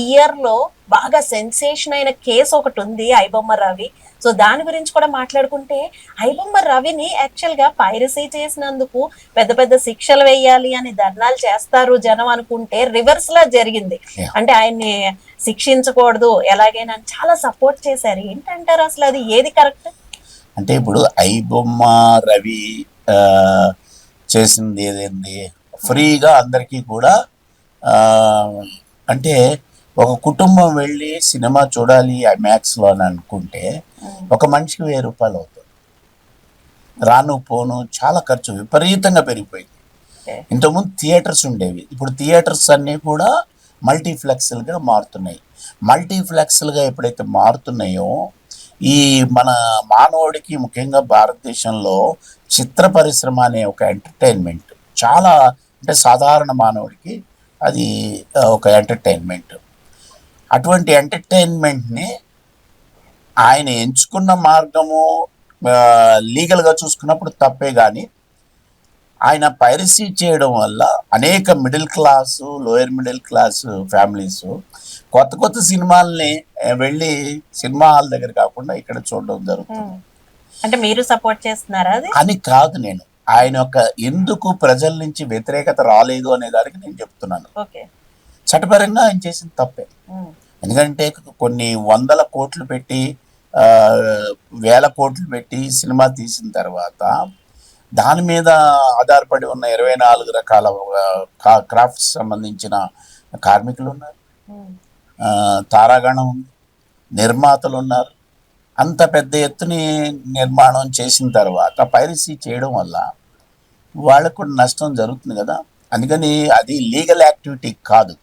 Year లో బాగా sensation అయిన కేసు ఒకటి ఉంది, ఐబొమ్మ రవి. సో దాని గురించి కూడా మాట్లాడుకుంటే, ఐబొమ్మ రవిని యాక్చువల్ గా పైరసీ చేసినందుకు పెద్ద పెద్ద శిక్షలు వేయాలి అని ధర్నాలు చేస్తారు జనం అనుకుంటే, రివర్స్ లా జరిగింది. అంటే ఆయన్ని శిక్షించకూడదు ఎలాగైనా అని చాలా సపోర్ట్ చేశారు. ఏంటంటారు అసలు, అది ఏది కరెక్ట్? అంటే ఇప్పుడు ఐబొమ్మ రవి చేసింది ఏదేంది, ఫ్రీగా అందరికీ కూడా అంటే ఒక కుటుంబం వెళ్ళి సినిమా చూడాలి ఐమాక్స్లో అని అనుకుంటే ఒక మనిషికి 1000 రూపాయలు అవుతుంది. రాను పోను చాలా ఖర్చు విపరీతంగా పెరిగిపోయింది. ఇంతకుముందు థియేటర్స్ ఉండేవి, ఇప్పుడు థియేటర్స్ అన్నీ కూడా మల్టీప్లెక్స్లుగా మారుతున్నాయి. మల్టీప్లెక్స్లుగా ఎప్పుడైతే మారుతున్నాయో, ఈ మన మానవుడికి ముఖ్యంగా భారతదేశంలో చిత్ర పరిశ్రమ అనే ఒక ఎంటర్టైన్మెంట్ చాలా, అంటే సాధారణ మానవుడికి అది ఒక ఎంటర్టైన్మెంట్. అటువంటి ఎంటర్టైన్మెంట్ని ఆయన ఎంచుకున్న మార్గము లీగల్గా చూసుకున్నప్పుడు తప్పే, కానీ ఆయన పైరసీ చేయడం వల్ల అనేక middle class, lower middle class families కొత్త కొత్త సినిమాల్ని వెళ్ళి సినిమా హాల్ దగ్గర కాకుండా ఇక్కడ చూడడం జరుగుతుంది. అంటే మీరు సపోర్ట్ చేస్తున్నారా అది అని కాదు, నేను ఆయన యొక్క ఎందుకు ప్రజల నుంచి వ్యతిరేకత రాలేదు అనే దానికి నేను చెప్తున్నాను. చట్టపరంగా ఆయన చేసిన తప్పే. ఎందుకంటే కొన్ని 100 కోట్లు పెట్టి 1000 కోట్లు పెట్టి సినిమా తీసిన తర్వాత దాని మీద ఆధారపడి ఉన్న 24 రకాల క్రాఫ్ట్స్ సంబంధించిన కార్మికులు ఉన్నారు, తారాగణం ఉంది, నిర్మాతలు ఉన్నారు. అంత పెద్ద ఎత్తుని నిర్మాణం చేసిన తర్వాత పైరసీ చేయడం వల్ల వాళ్ళకు కూడా నష్టం జరుగుతుంది కదా. అందుకని అది లీగల్ యాక్టివిటీ కాదు.